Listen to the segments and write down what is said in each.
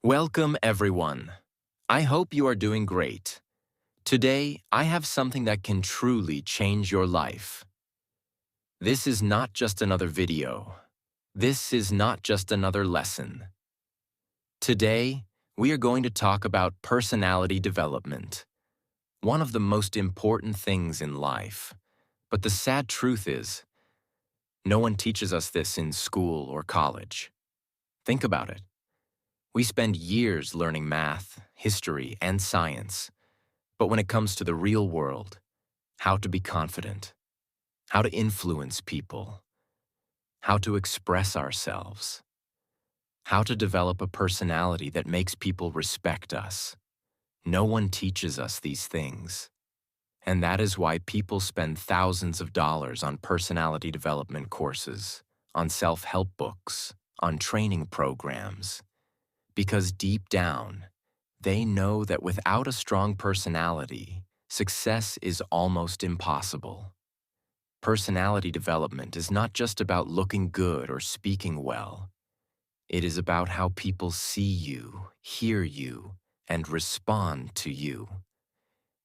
Welcome, everyone. I hope you are doing great. Today, I have something that can truly change your life. This is not just another video. This is not just another lesson. Today, we are going to talk about personality development, one of the most important things in life. But the sad truth is, no one teaches us this in school or college. Think about it. We spend years learning math, history, and science. But when it comes to the real world, how to be confident, how to influence people, how to express ourselves, how to develop a personality that makes people respect us, no one teaches us these things. And that is why people spend thousands of dollars on personality development courses, on self-help books, on training programs. Because deep down, they know that without a strong personality, success is almost impossible. Personality development is not just about looking good or speaking well. It is about how people see you, hear you, and respond to you.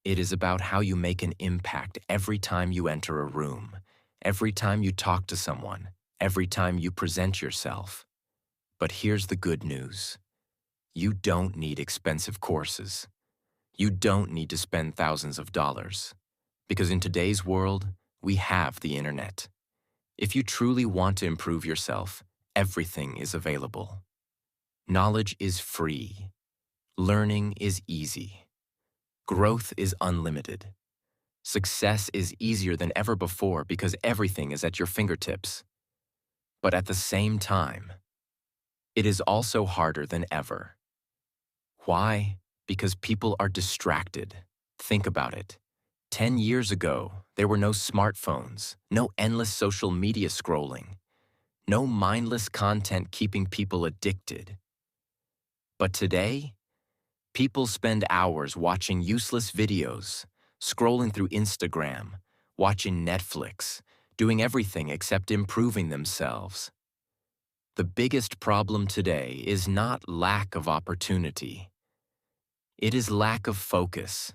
It is about how you make an impact every time you enter a room, every time you talk to someone, every time you present yourself. But here's the good news. You don't need expensive courses. You don't need to spend thousands of dollars. Because in today's world, we have the internet. If you truly want to improve yourself, everything is available. Knowledge is free. Learning is easy. Growth is unlimited. Success is easier than ever before because everything is at your fingertips. But at the same time, it is also harder than ever. Why? Because people are distracted. Think about it. 10 years ago, there were no smartphones, no endless social media scrolling, no mindless content keeping people addicted. But today, people spend hours watching useless videos, scrolling through Instagram, watching Netflix, doing everything except improving themselves. The biggest problem today is not lack of opportunity. It is lack of focus.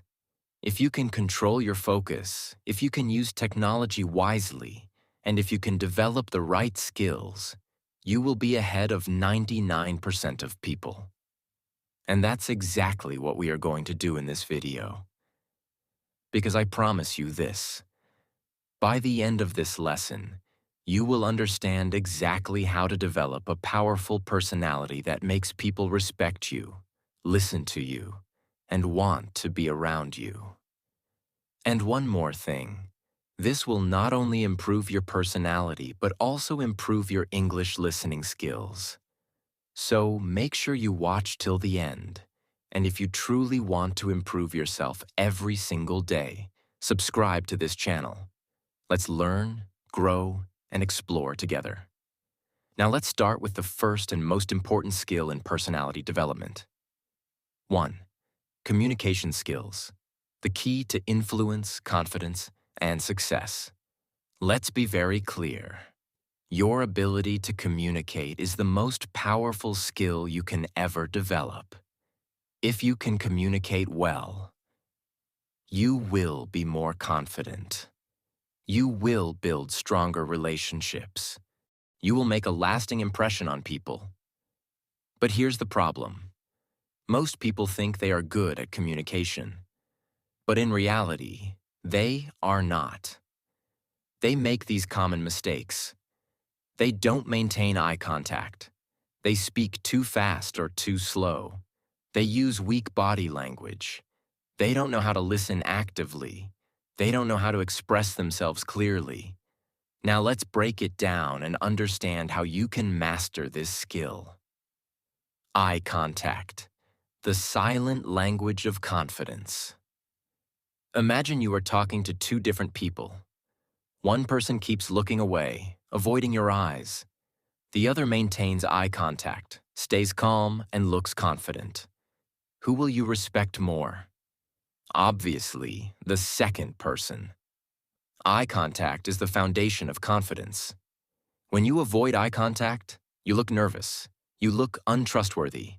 If you can control your focus, if you can use technology wisely, and if you can develop the right skills, you will be ahead of 99% of people. And that's exactly what we are going to do in this video. Because I promise you this, by the end of this lesson, you will understand exactly how to develop a powerful personality that makes people respect you, listen to you, and want to be around you. And one more thing, this will not only improve your personality, but also improve your English listening skills. So make sure you watch till the end. And if you truly want to improve yourself every single day, subscribe to this channel. Let's learn, grow, and explore together. Now let's start with the first and most important skill in personality development. 1. Communication skills. The key to influence, confidence, and success. Let's be very clear. Your ability to communicate is the most powerful skill you can ever develop. If you can communicate well, you will be more confident. You will build stronger relationships. You will make a lasting impression on people. But here's the problem. Most people think they are good at communication. But in reality, they are not. They make these common mistakes. They don't maintain eye contact. They speak too fast or too slow. They use weak body language. They don't know how to listen actively. They don't know how to express themselves clearly. Now let's break it down and understand how you can master this skill. Eye contact, the silent language of confidence. Imagine you are talking to two different people. One person keeps looking away, avoiding your eyes. The other maintains eye contact, stays calm, and looks confident. Who will you respect more? Obviously, the second person. Eye contact is the foundation of confidence. When you avoid eye contact, you look nervous. You look untrustworthy.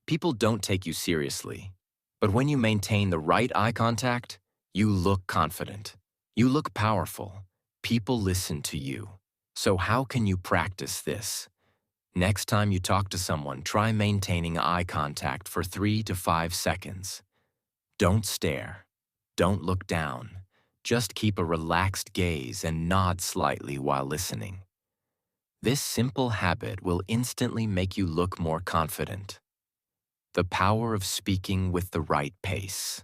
People don't take you seriously. But when you maintain the right eye contact, you look confident. You look powerful. People listen to you. So how can you practice this? Next time you talk to someone, try maintaining eye contact for 3 to 5 seconds. Don't stare. Don't look down. Just keep a relaxed gaze and nod slightly while listening. This simple habit will instantly make you look more confident. The power of speaking with the right pace.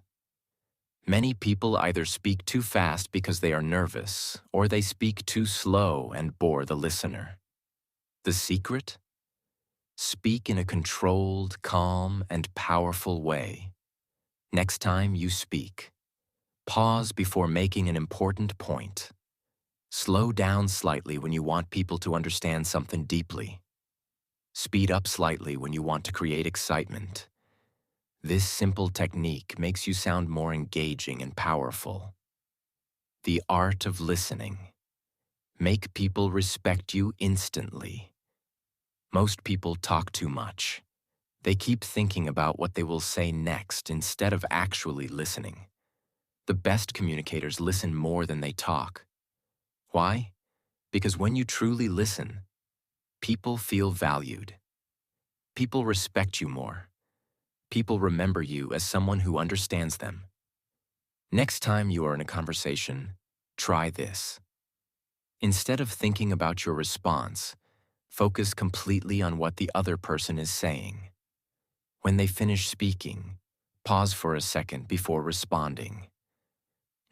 Many people either speak too fast because they are nervous, or they speak too slow and bore the listener. The secret? Speak in a controlled, calm, and powerful way. Next time you speak, pause before making an important point. Slow down slightly when you want people to understand something deeply. Speed up slightly when you want to create excitement. This simple technique makes you sound more engaging and powerful. The art of listening. Make people respect you instantly. Most people talk too much. They keep thinking about what they will say next instead of actually listening. The best communicators listen more than they talk. Why? Because when you truly listen, people feel valued. People respect you more. People remember you as someone who understands them. Next time you are in a conversation, try this. Instead of thinking about your response, focus completely on what the other person is saying. When they finish speaking, pause for a second before responding.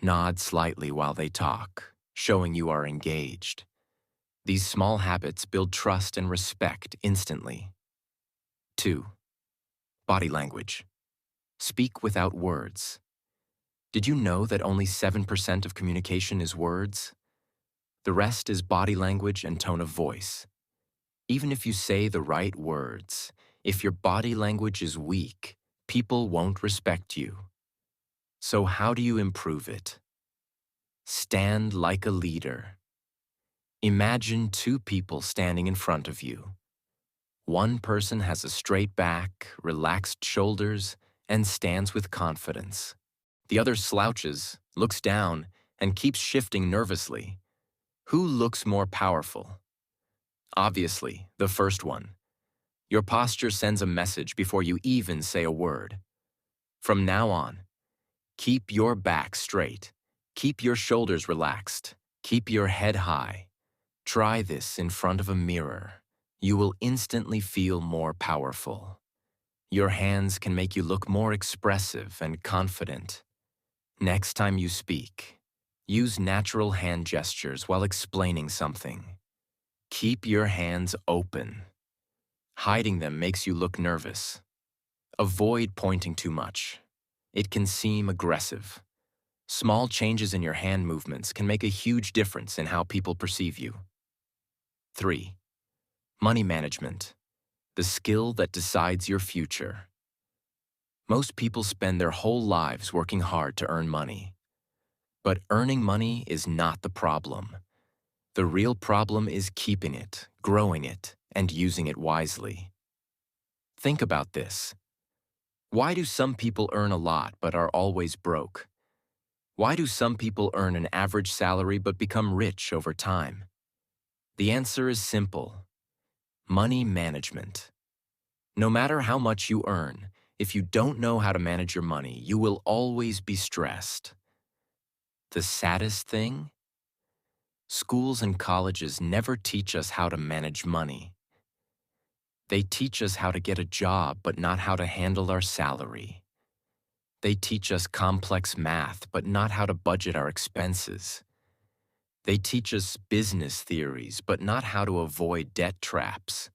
Nod slightly while they talk, showing you are engaged. These small habits build trust and respect instantly. 2. Body language. Speak without words. Did you know that only 7% of communication is words? The rest is body language and tone of voice. Even if you say the right words, if your body language is weak, people won't respect you. So how do you improve it? Stand like a leader. Imagine 2 people standing in front of you. One person has a straight back, relaxed shoulders, and stands with confidence. The other slouches, looks down, and keeps shifting nervously. Who looks more powerful? Obviously, the first one. Your posture sends a message before you even say a word. From now on, keep your back straight. Keep your shoulders relaxed. Keep your head high. Try this in front of a mirror. You will instantly feel more powerful. Your hands can make you look more expressive and confident. Next time you speak, use natural hand gestures while explaining something. Keep your hands open. Hiding them makes you look nervous. Avoid pointing too much. It can seem aggressive. Small changes in your hand movements can make a huge difference in how people perceive you. 3. Money management. The skill that decides your future. Most people spend their whole lives working hard to earn money. But earning money is not the problem. The real problem is keeping it, growing it, and using it wisely. Think about this. Why do some people earn a lot but are always broke? Why do some people earn an average salary but become rich over time? The answer is simple. Money management. No matter how much you earn, if you don't know how to manage your money, you will always be stressed. The saddest thing? Schools and colleges never teach us how to manage money. They teach us how to get a job, but not how to handle our salary. They teach us complex math, but not how to budget our expenses. They teach us business theories, but not how to avoid debt traps.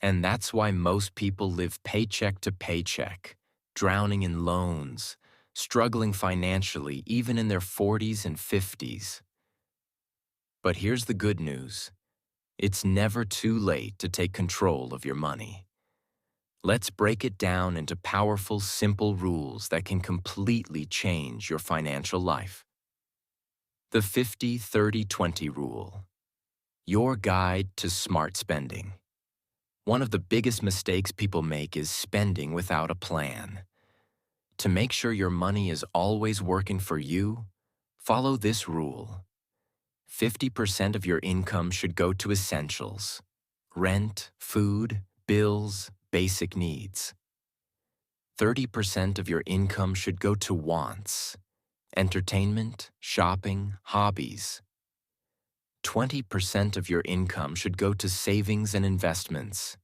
And that's why most people live paycheck to paycheck, drowning in loans, struggling financially even in their 40s and 50s. But here's the good news. It's never too late to take control of your money. Let's break it down into powerful, simple rules that can completely change your financial life. The 50-30-20 rule. Your guide to smart spending. One of the biggest mistakes people make is spending without a plan. To make sure your money is always working for you, follow this rule. 50% of your income should go to essentials: rent, food, bills, basic needs. 30% of your income should go to wants: entertainment, shopping, hobbies. 20% of your income should go to savings and investments.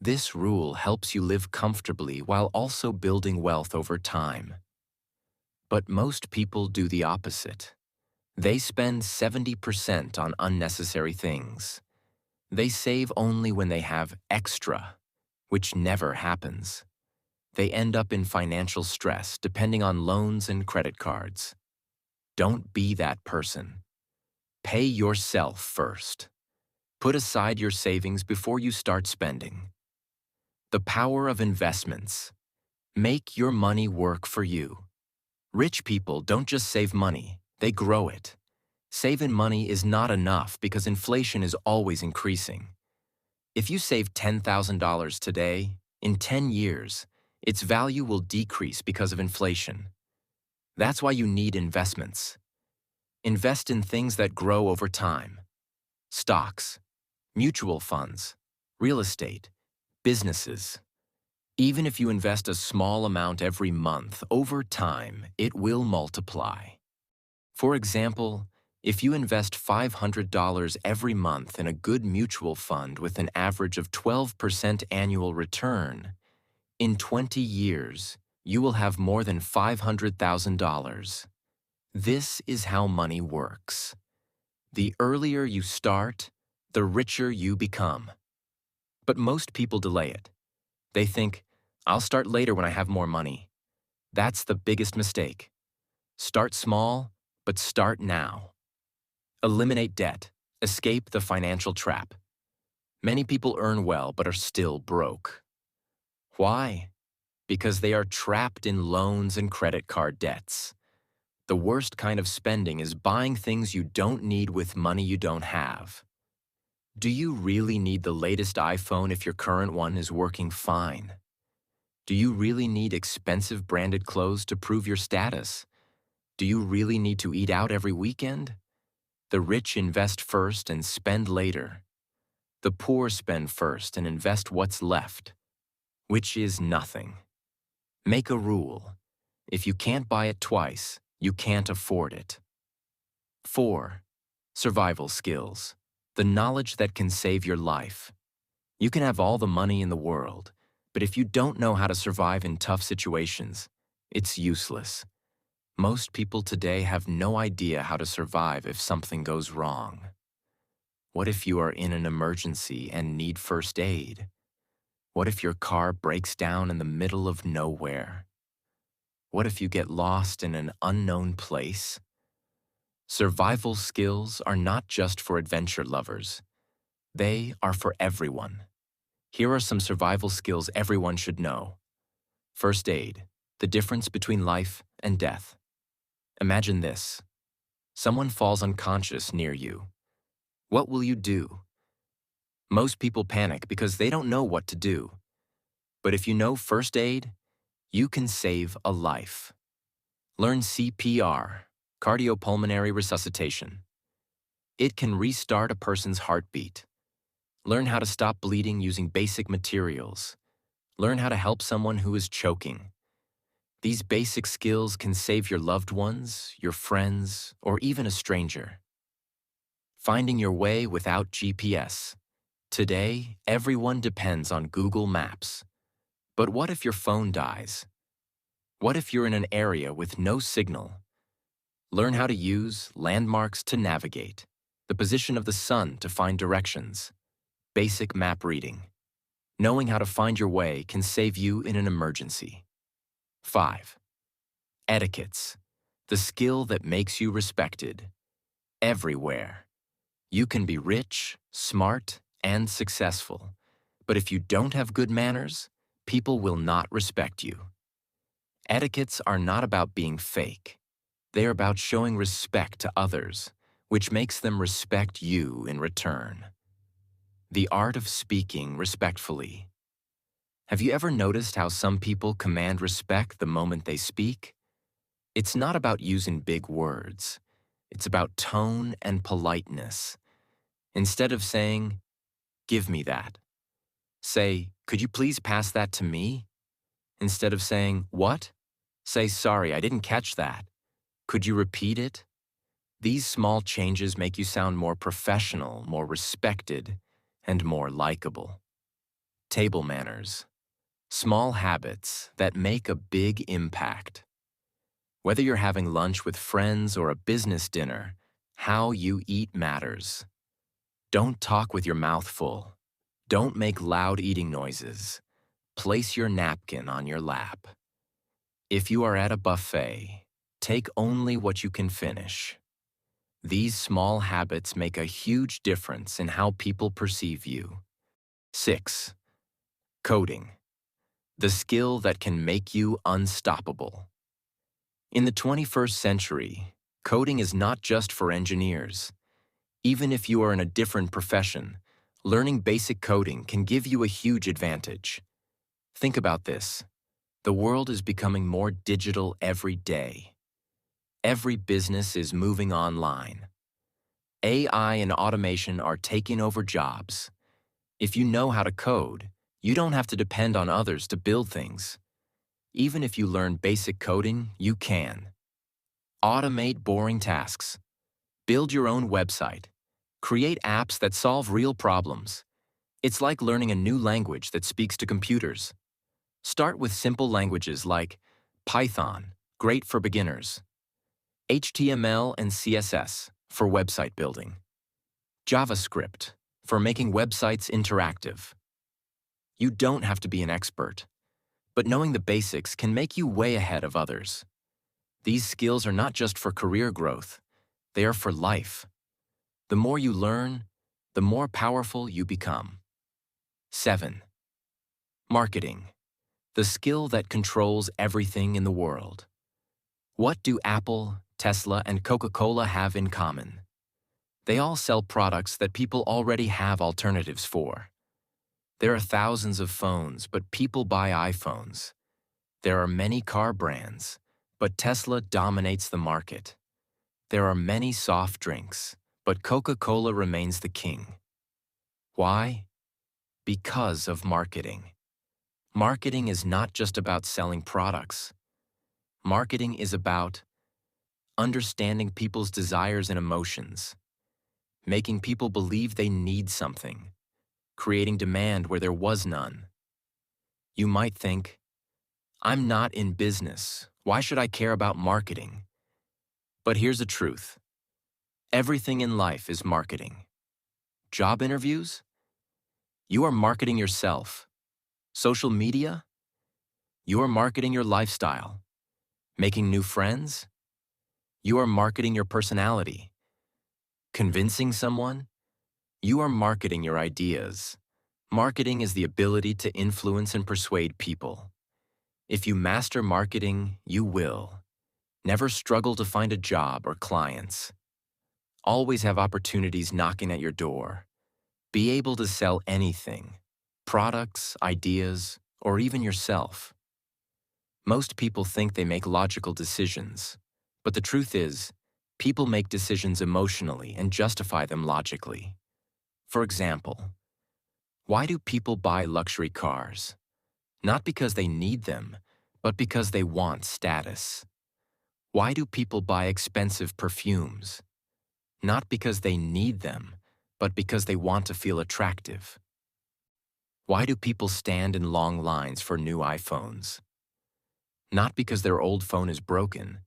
This rule helps you live comfortably while also building wealth over time. But most people do the opposite. They spend 70% on unnecessary things. They save only when they have extra, which never happens. They end up in financial stress depending on loans and credit cards. Don't be that person. Pay yourself first. Put aside your savings before you start spending. The power of investments. Make your money work for you. Rich people don't just save money, they grow it. Saving money is not enough because inflation is always increasing. If you save $10,000 today, in 10 years, its value will decrease because of inflation. That's why you need investments. Invest in things that grow over time. Stocks, mutual funds, real estate, businesses. Even if you invest a small amount every month, over time, it will multiply. For example, if you invest $500 every month in a good mutual fund with an average of 12% annual return, in 20 years, you will have more than $500,000. This is how money works. The earlier you start, the richer you become. But most people delay it. They think, I'll start later when I have more money. That's the biggest mistake. Start small, but start now. Eliminate debt. Escape the financial trap. Many people earn well but are still broke. Why? Because they are trapped in loans and credit card debts. The worst kind of spending is buying things you don't need with money you don't have. Do you really need the latest iPhone if your current one is working fine? Do you really need expensive branded clothes to prove your status? Do you really need to eat out every weekend? The rich invest first and spend later. The poor spend first and invest what's left, which is nothing. Make a rule. If you can't buy it twice, you can't afford it. 4. Survival skills. The knowledge that can save your life. You can have all the money in the world, but if you don't know how to survive in tough situations, it's useless. Most people today have no idea how to survive if something goes wrong. What if you are in an emergency and need first aid? What if your car breaks down in the middle of nowhere? What if you get lost in an unknown place? Survival skills are not just for adventure lovers. They are for everyone. Here are some survival skills everyone should know. First aid, the difference between life and death. Imagine this. Someone falls unconscious near you. What will you do? Most people panic because they don't know what to do. But if you know first aid, you can save a life. Learn CPR, cardiopulmonary resuscitation. It can restart a person's heartbeat. Learn how to stop bleeding using basic materials. Learn how to help someone who is choking. These basic skills can save your loved ones, your friends, or even a stranger. Finding your way without GPS. Today, everyone depends on Google Maps. But what if your phone dies? What if you're in an area with no signal? Learn how to use landmarks to navigate, the position of the sun to find directions, basic map reading. Knowing how to find your way can save you in an emergency. 5. Etiquettes, the skill that makes you respected. Everywhere. You can be rich, smart, and successful, but if you don't have good manners, people will not respect you. Etiquettes are not about being fake. They are about showing respect to others, which makes them respect you in return. The art of speaking respectfully. Have you ever noticed how some people command respect the moment they speak? It's not about using big words. It's about tone and politeness. Instead of saying, "Give me that," say, "Could you please pass that to me?" Instead of saying, "What?" say, "Sorry, I didn't catch that. Could you repeat it?" These small changes make you sound more professional, more respected, and more likable. Table manners. Small habits that make a big impact. Whether you're having lunch with friends or a business dinner, how you eat matters. Don't talk with your mouth full. Don't make loud eating noises. Place your napkin on your lap. If you are at a buffet, take only what you can finish. These small habits make a huge difference in how people perceive you. 6. Coding. The skill that can make you unstoppable. In the 21st century, coding is not just for engineers. Even if you are in a different profession, learning basic coding can give you a huge advantage. Think about this. The world is becoming more digital every day. Every business is moving online. AI and automation are taking over jobs. If you know how to code, you don't have to depend on others to build things. Even if you learn basic coding, you can. Automate boring tasks. Build your own website. Create apps that solve real problems. It's like learning a new language that speaks to computers. Start with simple languages like Python, great for beginners. HTML and CSS for website building. JavaScript for making websites interactive. You don't have to be an expert, but knowing the basics can make you way ahead of others. These skills are not just for career growth, they are for life. The more you learn, the more powerful you become. 7. Marketing. The skill that controls everything in the world. What do Apple, Tesla, and Coca-Cola have in common? They all sell products that people already have alternatives for. There are thousands of phones, but people buy iPhones. There are many car brands, but Tesla dominates the market. There are many soft drinks, but Coca-Cola remains the king. Why? Because of marketing. Marketing is not just about selling products. Marketing is about understanding people's desires and emotions, making people believe they need something, creating demand where there was none. You might think, "I'm not in business. Why should I care about marketing?" But here's the truth. Everything in life is marketing. Job interviews? You are marketing yourself. Social media? You are marketing your lifestyle. Making new friends? You are marketing your personality. Convincing someone? You are marketing your ideas. Marketing is the ability to influence and persuade people. If you master marketing, you will. Never struggle to find a job or clients. Always have opportunities knocking at your door. Be able to sell anything, products, ideas, or even yourself. Most people think they make logical decisions, but the truth is, people make decisions emotionally and justify them logically. For example, why do people buy luxury cars? Not because they need them, but because they want status. Why do people buy expensive perfumes? Not because they need them, but because they want to feel attractive. Why do people stand in long lines for new iPhones? Not because their old phone is broken,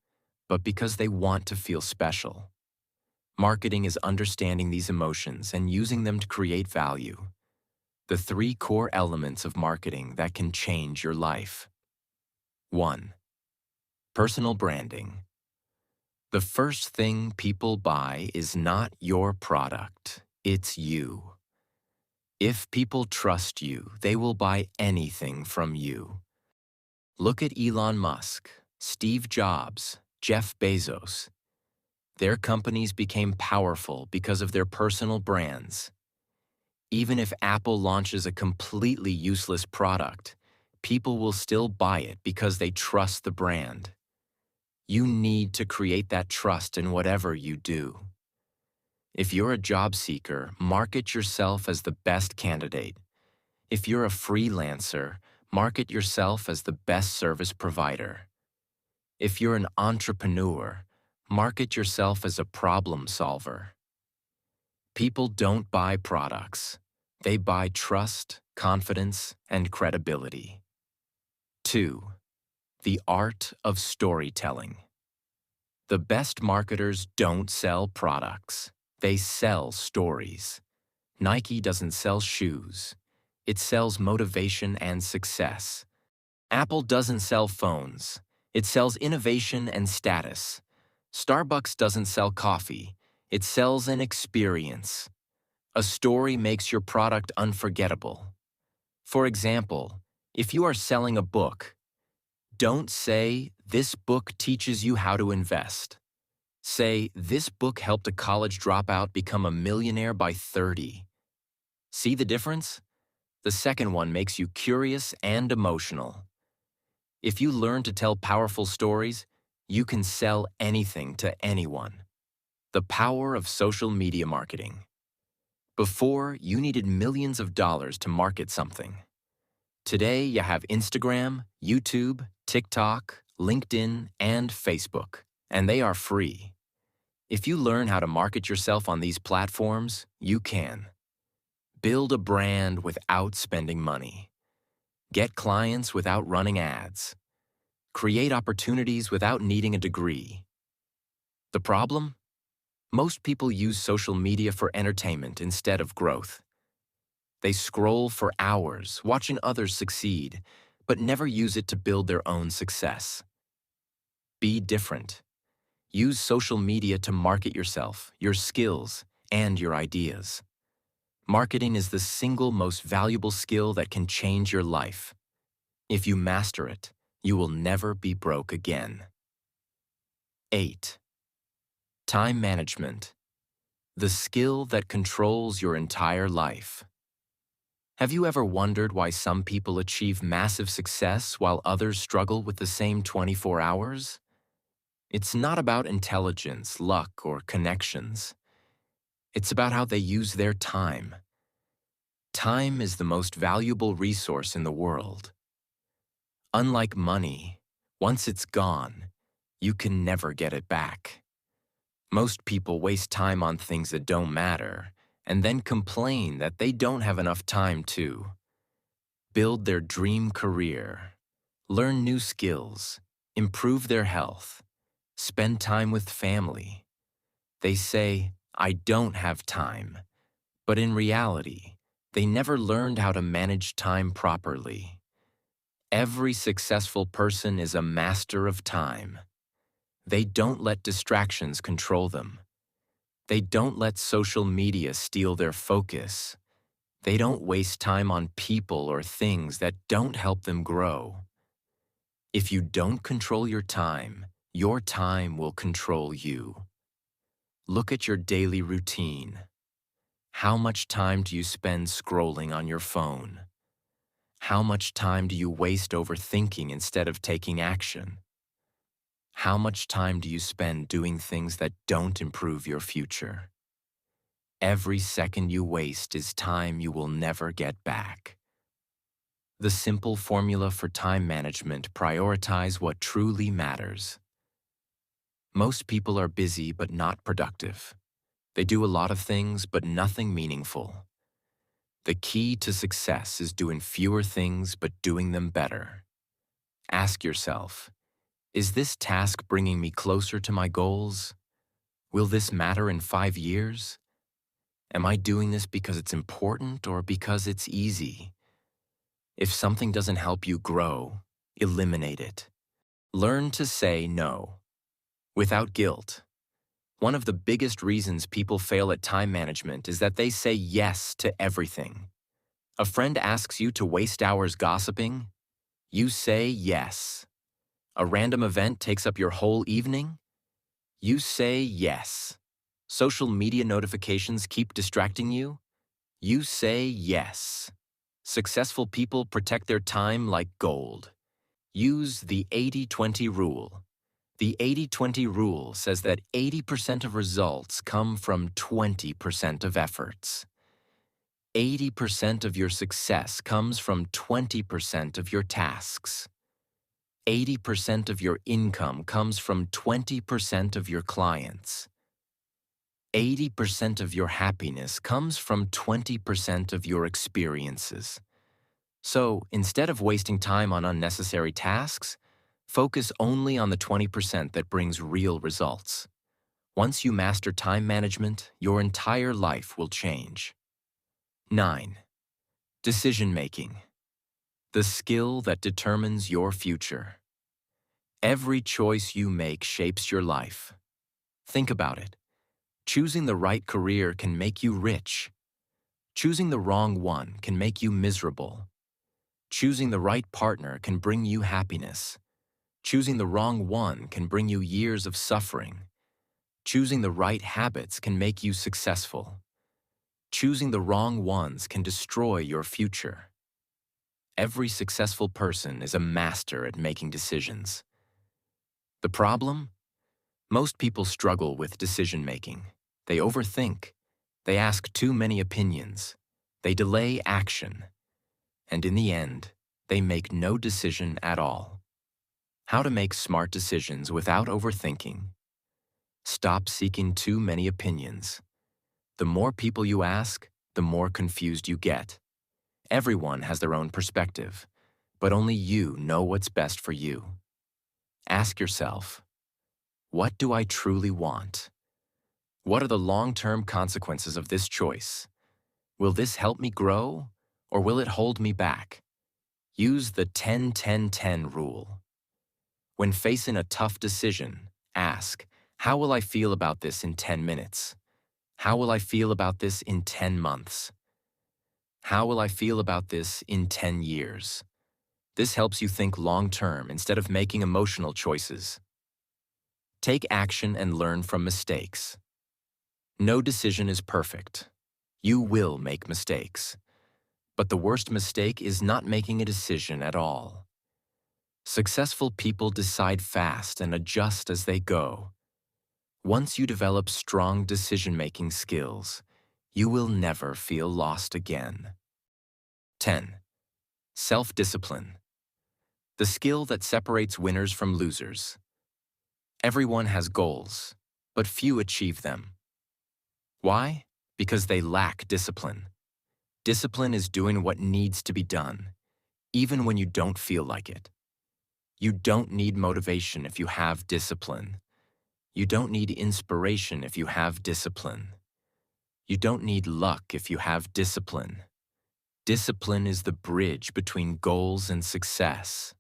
but because they want to feel special. Marketing is understanding these emotions and using them to create value. The 3 core elements of marketing that can change your life. 1. Personal branding. The first thing people buy is not your product, it's you. If people trust you, they will buy anything from you. Look at Elon Musk, Steve Jobs, Jeff Bezos. Their companies became powerful because of their personal brands. Even if Apple launches a completely useless product, people will still buy it because they trust the brand. You need to create that trust in whatever you do. If you're a job seeker, market yourself as the best candidate. If you're a freelancer, market yourself as the best service provider. If you're an entrepreneur, market yourself as a problem solver. People don't buy products. They buy trust, confidence, and credibility. 2. The art of storytelling. The best marketers don't sell products. They sell stories. Nike doesn't sell shoes. It sells motivation and success. Apple doesn't sell phones. It sells innovation and status. Starbucks doesn't sell coffee. It sells an experience. A story makes your product unforgettable. For example, if you are selling a book, don't say, "This book teaches you how to invest." Say, "This book helped a college dropout become a millionaire by 30. See the difference? The second one makes you curious and emotional. If you learn to tell powerful stories, you can sell anything to anyone. The power of social media marketing. Before, you needed millions of dollars to market something. Today, you have Instagram, YouTube, TikTok, LinkedIn, and Facebook, and they are free. If you learn how to market yourself on these platforms, you can. Build a brand without spending money. Get clients without running ads. Create opportunities without needing a degree. The problem? Most people use social media for entertainment instead of growth. They scroll for hours, watching others succeed, but never use it to build their own success. Be different. Use social media to market yourself, your skills, and your ideas. Marketing is the single most valuable skill that can change your life. If you master it, you will never be broke again. 8. Time management. The skill that controls your entire life. Have you ever wondered why some people achieve massive success while others struggle with the same 24 hours? It's not about intelligence, luck, or connections. It's about how they use their time. Time is the most valuable resource in the world. Unlike money, once it's gone, you can never get it back. Most people waste time on things that don't matter, and then complain that they don't have enough time to build their dream career, learn new skills, improve their health, spend time with family. They say, "I don't have time," but in reality, they never learned how to manage time properly. Every successful person is a master of time. They don't let distractions control them. They don't let social media steal their focus. They don't waste time on people or things that don't help them grow. If you don't control your time will control you. Look at your daily routine. How much time do you spend scrolling on your phone? How much time do you waste overthinking instead of taking action? How much time do you spend doing things that don't improve your future? Every second you waste is time you will never get back. The simple formula for time management: prioritize what truly matters. Most people are busy but not productive. They do a lot of things but nothing meaningful. The key to success is doing fewer things but doing them better. Ask yourself, is this task bringing me closer to my goals? Will this matter in 5 years? Am I doing this because it's important or because it's easy? If something doesn't help you grow, eliminate it. Learn to say no, without guilt. One of the biggest reasons people fail at time management is that they say yes to everything. A friend asks you to waste hours gossiping, you say yes. A random event takes up your whole evening, you say yes. Social media notifications keep distracting you, You say yes. Successful people protect their time like gold. Use the 80-20 rule. The 80-20 rule says that 80% of results come from 20% of efforts. 80% of your success comes from 20% of your tasks. 80% of your income comes from 20% of your clients. 80% of your happiness comes from 20% of your experiences. So, instead of wasting time on unnecessary tasks, focus only on the 20% that brings real results. Once you master time management, your entire life will change. 9. Decision making. The skill that determines your future. Every choice you make shapes your life. Think about it. Choosing the right career can make you rich. Choosing the wrong one can make you miserable. Choosing the right partner can bring you happiness. Choosing the wrong one can bring you years of suffering. Choosing the right habits can make you successful. Choosing the wrong ones can destroy your future. Every successful person is a master at making decisions. The problem? Most people struggle with decision-making. They overthink. They ask too many opinions. They delay action. And in the end, they make no decision at all. How to make smart decisions without overthinking. Stop seeking too many opinions. The more people you ask, the more confused you get. Everyone has their own perspective, but only you know what's best for you. Ask yourself, what do I truly want? What are the long-term consequences of this choice? Will this help me grow, or will it hold me back? Use the 10-10-10 rule. When facing a tough decision, ask, how will I feel about this in 10 minutes? How will I feel about this in 10 months? How will I feel about this in 10 years? This helps you think long-term instead of making emotional choices. Take action and learn from mistakes. No decision is perfect. You will make mistakes. But the worst mistake is not making a decision at all. Successful people decide fast and adjust as they go. Once you develop strong decision-making skills, you will never feel lost again. 10. Self-discipline. The skill that separates winners from losers. Everyone has goals, but few achieve them. Why? Because they lack discipline. Discipline is doing what needs to be done, even when you don't feel like it. You don't need motivation if you have discipline. You don't need inspiration if you have discipline. You don't need luck if you have discipline. Discipline is the bridge between goals and success.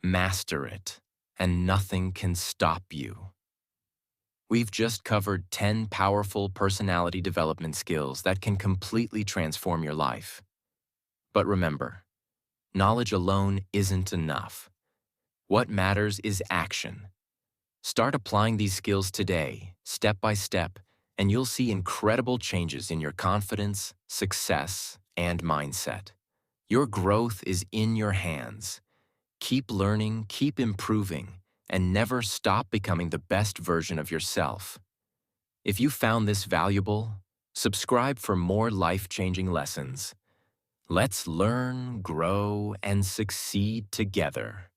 Master it, and nothing can stop you. We've just covered 10 powerful personality development skills that can completely transform your life. But remember, knowledge alone isn't enough. What matters is action. Start applying these skills today, step by step, and you'll see incredible changes in your confidence, success, and mindset. Your growth is in your hands. Keep learning, keep improving, and never stop becoming the best version of yourself. If you found this valuable, subscribe for more life-changing lessons. Let's learn, grow, and succeed together.